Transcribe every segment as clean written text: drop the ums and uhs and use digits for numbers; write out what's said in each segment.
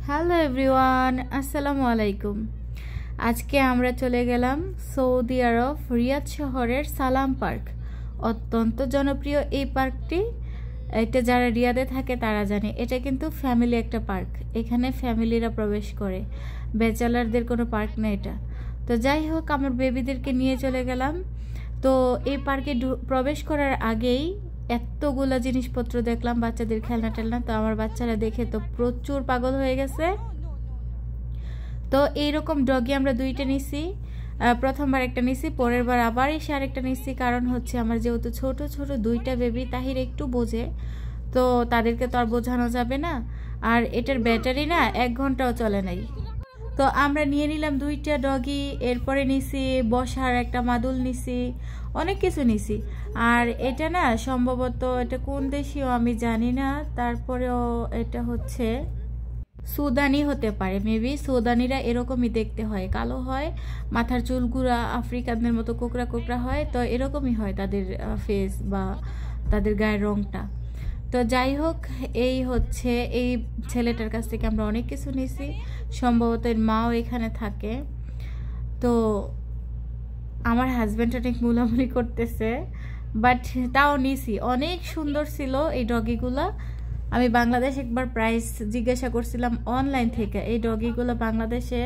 Hello everyone, আসসালামু আলাইকুম। আজকে আমরা চলে গেলাম সৌদি আরব রিয়াদ শহরের সালাম পার্ক। অত্যন্ত জনপ্রিয় এই পার্কটি। এটা যারা রিয়াদে থাকে তারা জানে, এটা কিন্তু ফ্যামিলি একটা পার্ক। এখানে ফ্যামিলিরা প্রবেশ করে, ব্যাচেলারদের কোনো পার্ক না এটা। তো যাই হোক, আমার বেবিদেরকে নিয়ে চলে গেলাম। তো এই পার্কে প্রবেশ করার আগেই এতগুলা জিনিসপত্র দেখলাম, বাচ্চাদের খেলনা টেলনা। তো আমার বাচ্চারা দেখে তো প্রচুর পাগল হয়ে গেছে। তো এইরকম ডগি আমরা দুইটা নিছি। প্রথমবার একটা নিছি, পরের বার আবার এসে আরেকটা নিছি। কারণ হচ্ছে আমার যেহেতু ছোট ছোট দুইটা বেবি, তাহির একটু বোঝে, তো তাদেরকে তো আর বোঝানো যাবে না। আর এটার ব্যাটারি না 1 ঘন্টাও চলে নাই। তো আমরা নিয়ে নিলাম দুইটা ডগি। এরপরে নিছি বসার একটা মাদুল নিছি, অনেক কিছু নিছি। আর এটা না সম্ভবত এটা কোন দেশীয় আমি জানি না, তারপরেও এটা হচ্ছে সুদানি হতে পারে, মেবি। সুদানিরা এরকমই দেখতে হয়, কালো হয়, মাথার চুলগুলা আফ্রিকানদের মতো কোকড়া কোকড়া হয়। তো এরকমই হয় তাদের ফেস বা তাদের গায়ের রংটা। তো যাই হোক, এই হচ্ছে এই ছেলেটার কাছ থেকে আমরা অনেক কিছু নিছি। সম্ভবত এর মাও এখানে থাকে। তো আমার হাজব্যান্ড অনেক মুলামুলি করতেছে, বাট তাও নিছি। অনেক সুন্দর ছিল এই ডগিগুলা। আমি বাংলাদেশ একবার প্রাইস জিজ্ঞাসা করছিলাম অনলাইন থেকে। এই ডগিগুলো বাংলাদেশে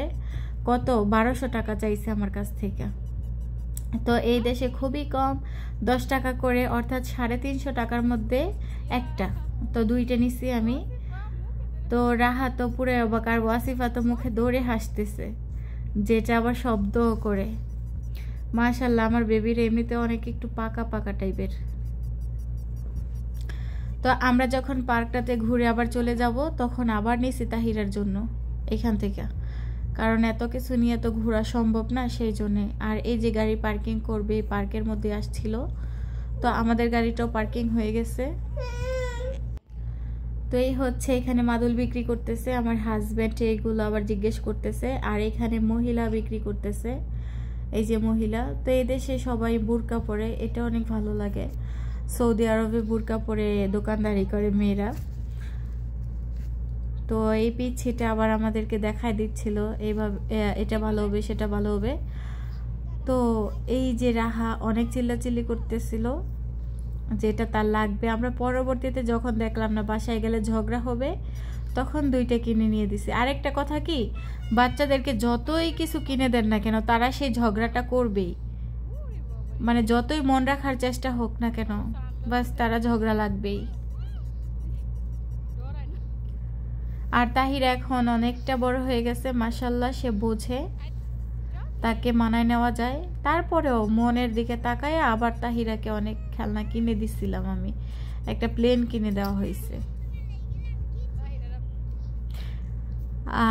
কত 1200 টাকা চাইছে আমার কাছ থেকে। তো এই দেশে খুবই কম, 10 টাকা করে, অর্থাৎ 350 টাকার মধ্যে একটা। তো দুইটা নিছি আমি। তো রাহা তো পুরো অবাক, আর ওয়াসিফা তো মুখে দৌড়ে হাসতেছে, যেটা আবার শব্দ করে। মাশাল্লাহ, আমার বেবির এমনিতে অনেক একটু পাকা পাকা টাইপের। তো আমরা যখন পার্কটাতে ঘুরে আবার চলে যাব, তখন আবার নিছি তাহিরার জন্য এখান থেকে, কারণ এত কিছু নিয়ে তো ঘোরা সম্ভব না, সেই জন্যে। আর এই যে গাড়ি পার্কিং করবে এই পার্কের মধ্যে আসছিল, তো আমাদের গাড়িটাও পার্কিং হয়ে গেছে। তো এই হচ্ছে এখানে মাদুল বিক্রি করতেছে আমার হাজব্যান্ড, এইগুলো আবার জিজ্ঞেস করতেছে। আর এখানে মহিলা বিক্রি করতেছে, এই যে মহিলা। তো এই দেশে সবাই বুরকা পরে, এটা অনেক ভালো লাগে। সৌদি আরবে বুরকা পরে দোকানদারি করে মেয়েরা। তো এই পিচ্ছিটা আবার আমাদেরকে দেখায় দিচ্ছিল এইভাবে, এটা ভালো হবে সেটা ভালো হবে। তো এই যে রাহা অনেক চিল্লাচিল্লি করতেছিল যেটা তার লাগবে। আমরা পরবর্তীতে যখন দেখলাম না বাসায় গেলে ঝগড়া হবে, তখন দুইটা কিনে নিয়ে দিছি। আরেকটা কথা কি, বাচ্চাদেরকে যতই কিছু কিনে দেন না কেন, তারা সেই ঝগড়াটা করবেই। মানে যতই মন রাখার চেষ্টা হোক না কেন, বাস তারা ঝগড়া লাগবেই। আর তাহির এখন অনেকটা বড় হয়ে গেছে, মাশাল্লাহ, সে বোঝে, তাকে মানায় নেওয়া যায়। তারপরেও মনের দিকে তাকায় আবার তাহিরাকে অনেক খেলনা কিনে দিছিলাম আমি। একটা প্লেন কিনে দেওয়া হয়েছে।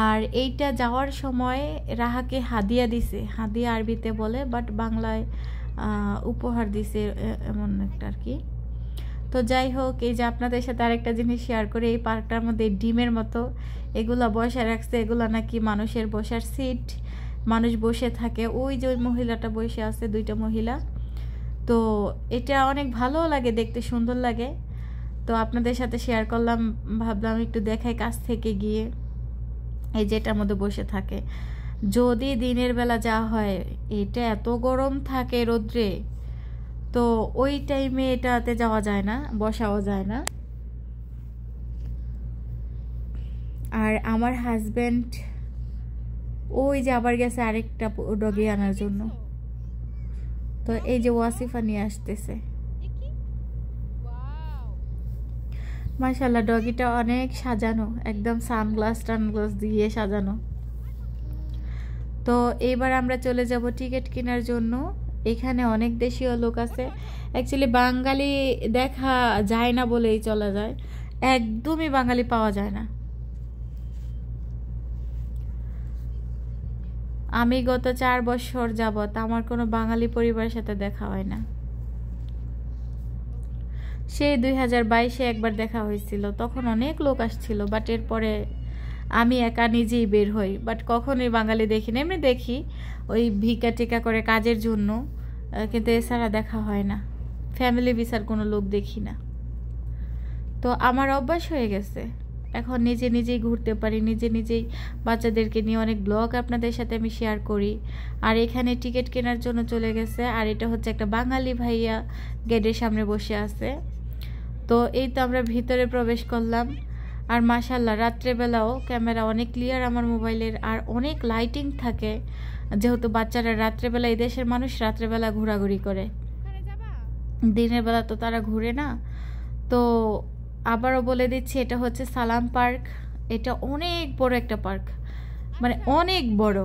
আর এইটা যাওয়ার সময় রাহাকে হাদিয়া দিছে, হাদিয়া আরবিতে বলে, বাট বাংলায় উপহার দিছে এমন একটা আর কি। তো যাই হোক, এই যে আপনাদের সাথে আরেকটা জিনিস শেয়ার করে, এই পার্কটার মধ্যে ডিমের মতো এগুলা বসে রাখছে। এগুলা নাকি মানুষের বসার সিট, মানুষ বসে থাকে। ওই যে ওই মহিলাটা বসে আছে, দুইটা মহিলা। তো এটা অনেক ভালো লাগে দেখতে, সুন্দর লাগে। তো আপনাদের সাথে শেয়ার করলাম, ভাবলাম একটু দেখাই কাছ থেকে গিয়ে। এই যে এটার মধ্যে বসে থাকে। যদি দিনের বেলা যাওয়া হয়, এটা এত গরম থাকে রোদ্রে, তো ওই টাইমে এটাতে যাওয়া যায় না, বসাও যায় না। আর আমার হাজব্যান্ড ওই যে আবার গেছে আরেকটা ডগি আনার জন্য। তো এই যে ওয়াসিফা নিয়ে আসতেছে। মাশাল্লাহ, ডগিটা অনেক সাজানো, একদম সানগ্লাস টানগ্লাস দিয়ে সাজানো। তো এইবার আমরা চলে যাব টিকিট কেনার জন্য। এখানে অনেক দেশীয় লোক আছে। অ্যাকচুয়ালি বাঙালি দেখা যায় না বলেই চলা যায়, একদমই বাঙালি পাওয়া যায় না। আমি গত 4 বছর যাবত আমার কোনো বাঙালি পরিবারের সাথে দেখা হয় না। সেই 2022-এ একবার দেখা হয়েছিল, তখন অনেক লোক আসছিল, বাট এরপরে আমি একা নিজেই বের হই। বাট কখনোই বাঙালি দেখি না, এমনি দেখি ওই ভিক্ষা টিকা করে কাজের জন্য, কিন্তু এছাড়া দেখা হয় না। ফ্যামিলি ভিসার কোনো লোক দেখি না। তো আমার অভ্যাস হয়ে গেছে, এখন নিজে নিজেই ঘুরতে পারি, নিজে নিজেই বাচ্চাদেরকে নিয়ে অনেক ব্লগ আপনাদের সাথে আমি শেয়ার করি। আর এখানে টিকিট কেনার জন্য চলে গেছে, আর এটা হচ্ছে একটা বাঙালি ভাইয়া গেটের সামনে বসে আছে। তো এই তো আমরা ভিতরে প্রবেশ করলাম। আর মাশাআল্লাহ রাত্রেবেলাও ক্যামেরা অনেক ক্লিয়ার আমার মোবাইলের, আর অনেক লাইটিং থাকে, যেহেতু বাচ্চারা রাত্রেবেলা, এই দেশের মানুষ রাত্রেবেলা ঘোরাঘুরি করে, দিনের বেলা তো তারা ঘুরে না। তো আবারও বলে দিচ্ছি, এটা হচ্ছে সালাম পার্ক। এটা অনেক বড় একটা পার্ক, মানে অনেক বড়।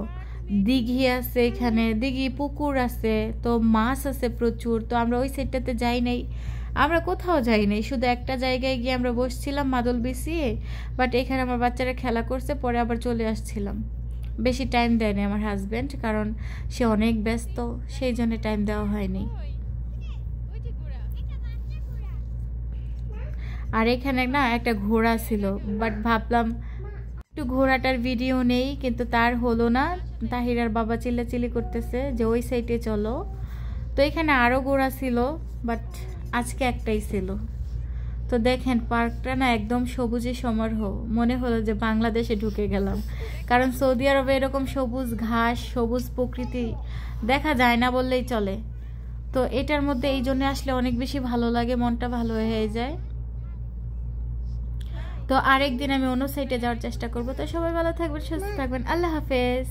দিঘি আছে এখানে, দিঘি পুকুর আছে, তো মাছ আছে প্রচুর। তো আমরা ওই সাইডটাতে যাই নাই, আমরা কোথাও যাই নাই, শুধু একটা জায়গায় গিয়ে আমরা বসছিলাম মাদল বিছিয়ে। বাট এখানে আমার বাচ্চারা খেলা করছে, পরে আবার চলে আসছিলাম। বেশি টাইম দেয়নি আমার হাজব্যান্ড, কারণ সে অনেক ব্যস্ত, সেই জন্য টাইম দেওয়া হয়নি। আর এখানে না একটা ঘোড়া ছিল, বাট ভাবলাম একটু ঘোড়াটার ভিডিও নেই, কিন্তু তার হলো না। তাহিরার বাবা চিল্লাচিল্লি করতেছে যে ওই সাইডে চলো। তো এখানে আরও ঘোড়া ছিল, বাট আজকে একটাই ছিল। তো দেখেন পার্কটা না একদম সবুজে সমারোহ, মনে হলো যে বাংলাদেশে ঢুকে গেলাম, কারণ সৌদি আরবে এরকম সবুজ ঘাস, সবুজ প্রকৃতি দেখা যায় না বললেই চলে। তো এটার মধ্যে এই জন্য আসলে অনেক বেশি ভালো লাগে, মনটা ভালো হয়ে যায়। তো আরেকদিন আমি অন্য সাইডে যাওয়ার চেষ্টা করব। তো সবাই ভালো থাকবেন, সুস্থ থাকবেন, আল্লাহ হাফেজ।